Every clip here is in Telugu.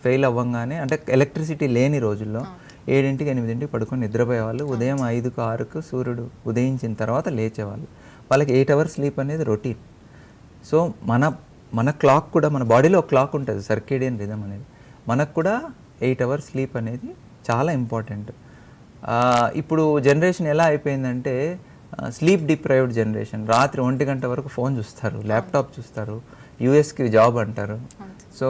ఫెయిల్ అవ్వంగానే, అంటే ఎలక్ట్రిసిటీ లేని రోజుల్లో 7ంటికి 8ంటికి పడుకొని నిద్రపోయేవాళ్ళు. ఉదయం 5కు 6కు సూర్యుడు ఉదయించిన తర్వాత లేచేవాళ్ళు. వాళ్ళకి 8 అవర్స్ స్లీప్ అనేది రొటీన్. సో మన క్లాక్ కూడా, మన బాడీలో ఒక క్లాక్ ఉంటుంది, సర్కేడియన్ రిథమ్ అనేది. మనకు కూడా 8 అవర్స్ స్లీప్ అనేది చాలా ఇంపార్టెంట్. ఇప్పుడు జనరేషన్ ఎలా అయిపోయిందంటే స్లీప్ డిప్రైవ్డ్ జనరేషన్. రాత్రి 1 గంట వరకు ఫోన్ చూస్తారు, ల్యాప్టాప్ చూస్తారు, యూఎస్కి జాబ్ అంటారు. సో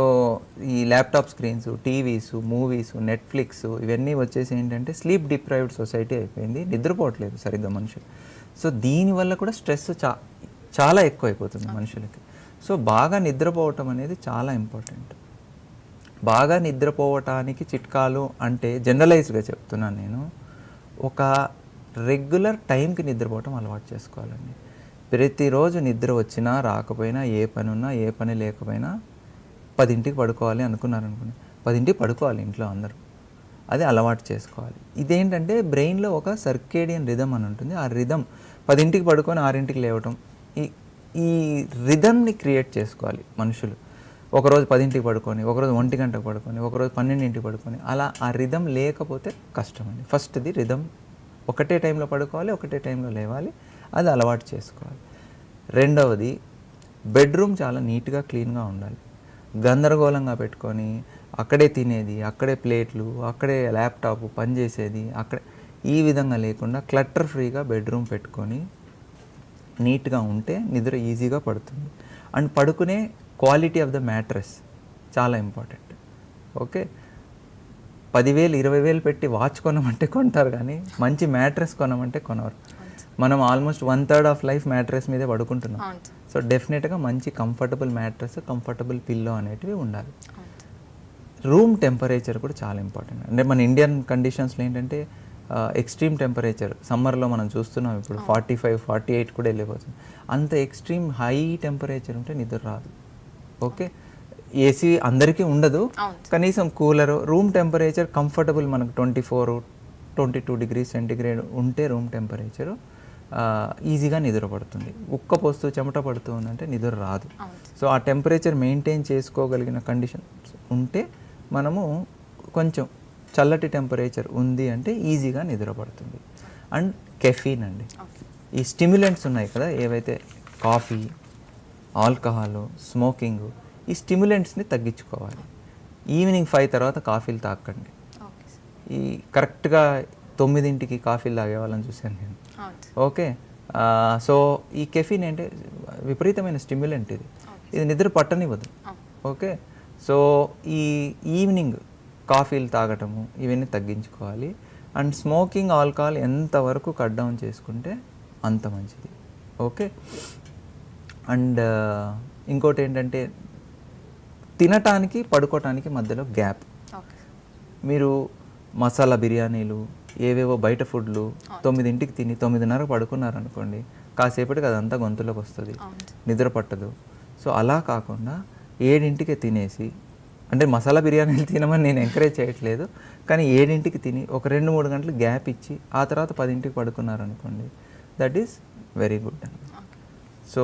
ఈ laptop screens, TVs, movies, Netflix ఇవన్నీ వచ్చేసి ఏంటంటే స్లీప్ డిప్రైవ్డ్ సొసైటీ అయిపోయింది. నిద్రపోవట్లేదు సరిగ్గా మనుషులు. సో దీనివల్ల కూడా స్ట్రెస్ చాలా ఎక్కువ అయిపోతుంది మనుషులకి. సో బాగా నిద్రపోవటం అనేది చాలా ఇంపార్టెంట్. బాగా నిద్రపోవటానికి చిట్కాలు అంటే జనరలైజ్గా చెప్తున్నాను నేను. ఒక రెగ్యులర్ టైంకి నిద్రపోవటం అలవాటు చేసుకోవాలండి. ప్రతిరోజు నిద్ర వచ్చినా రాకపోయినా, ఏ పని ఉన్నా ఏ పని లేకపోయినా 10ంటికి పడుకోవాలి అనుకున్నారనుకోండి, 10ంటికి పడుకోవాలి ఇంట్లో అందరూ. అది అలవాటు చేసుకోవాలి. ఇదేంటంటే బ్రెయిన్లో ఒక సర్కేడియన్ రిథమ్ అని ఉంటుంది. ఆ రిథమ్ 10ంటికి పడుకొని 6ంటికి లేవటం, ఈ రిథమ్ని క్రియేట్ చేసుకోవాలి మనుషులు. ఒకరోజు 10ంటికి పడుకొని, ఒకరోజు 1 గంటకు పడుకొని, ఒకరోజు 12ంటికి పడుకొని, అలా ఆ రిథమ్ లేకపోతే కష్టం అండి. ఫస్ట్ది రిథమ్, ఒకటే టైంలో పడుకోవాలి, ఒకటే టైంలో లేవాలి, అది అలవాటు చేసుకోవాలి. రెండవది, బెడ్రూమ్ చాలా నీట్గా క్లీన్గా ఉండాలి. గందరగోళంగా పెట్టుకొని అక్కడే తినేది, అక్కడే ప్లేట్లు, అక్కడే ల్యాప్టాప్ పనిచేసేది, అక్కడే ఈ విధంగా లేకుండా క్లటర్ ఫ్రీగా బెడ్రూమ్ పెట్టుకొని నీట్గా ఉంటే నిద్ర ఈజీగా పడుతుంది. అండ్ పడుకునే క్వాలిటీ ఆఫ్ ద మ్యాట్రెస్ చాలా ఇంపార్టెంట్. ఓకే, 10,000 20,000 పెట్టి వాచ్ కొనమంటే కొంటారు, కానీ మంచి మ్యాట్రెస్ కొనమంటే కొనరు. మనం ఆల్మోస్ట్ 1/3 ఆఫ్ లైఫ్ మ్యాట్రెస్ మీదే పడుకుంటున్నాం. సో డెఫినెట్గా మంచి కంఫర్టబుల్ మ్యాట్రెస్, కంఫర్టబుల్ పిల్లో అనేటివి ఉండాలి. రూమ్ టెంపరేచర్ కూడా చాలా ఇంపార్టెంట్. అంటే మన ఇండియన్ కండిషన్స్లో ఏంటంటే ఎక్స్ట్రీమ్ టెంపరేచర్, సమ్మర్లో మనం చూస్తున్నాం ఇప్పుడు 45, 48 కూడా వెళ్ళిపోతుంది. అంత ఎక్స్ట్రీమ్ హై టెంపరేచర్ ఉంటే నిద్ర రాదు. ఓకే, ఏసీ అందరికీ ఉండదు, కనీసం కూలరు, రూమ్ టెంపరేచర్ కంఫర్టబుల్ మనకు 24, 22 డిగ్రీస్ సెంటిగ్రేడ్ ఉంటే రూమ్ టెంపరేచరు ఈజీగా నిద్ర పడుతుంది. ఉక్క పోస్తూ చెమట పడుతూ ఉందంటే నిద్ర రాదు. సో ఆ టెంపరేచర్ మెయింటైన్ చేసుకోగలిగిన కండిషన్స్ ఉంటే మనము కొంచెం చల్లటి టెంపరేచర్ ఉంది అంటే ఈజీగా నిద్ర పడుతుంది. అండ్ కెఫీన్ అండి, ఈ స్టిమ్యులెంట్స్ ఉన్నాయి కదా ఏవైతే, కాఫీ, ఆల్కహాల్, స్మోకింగ్, ఈ స్టిమ్యులెంట్స్ని తగ్గించుకోవాలి. ఈవినింగ్ 5 తర్వాత కాఫీలు తాకండి. ఈ కరెక్ట్గా 9ంటికి కాఫీలు తాగే వాళ్ళని చూశాను నేను. ఓకే, సో ఈ కెఫీన్ అంటే విపరీతమైన స్టిమ్యులెంట్, ఇది నిద్ర పట్టనివ్వదు. ఓకే, సో ఈ ఈవినింగ్ కాఫీలు తాగటము ఇవన్నీ తగ్గించుకోవాలి. అండ్ స్మోకింగ్, ఆల్కహాల్ ఎంతవరకు కట్ డౌన్ చేసుకుంటే అంత మంచిది. ఓకే, అండ్ ఇంకోటి ఏంటంటే తినటానికి పడుకోవటానికి మధ్యలో గ్యాప్. మీరు మసాలా బిర్యానీలు, ఏవేవో బయట ఫుడ్లు 9ంటికి తిని 9:30 పడుకున్నారనుకోండి, కాసేపటికి అదంతా గొంతులోకి వస్తుంది, నిద్ర పట్టదు. సో అలా కాకుండా 7ంటికే తినేసి, అంటే మసాలా బిర్యానీలు తినమని నేను ఎంకరేజ్ చేయట్లేదు, కానీ 7ంటికి తిని ఒక 2-3 గంటలు గ్యాప్ ఇచ్చి ఆ తర్వాత 10ంటికి పడుకున్నారనుకోండి, that is very good. So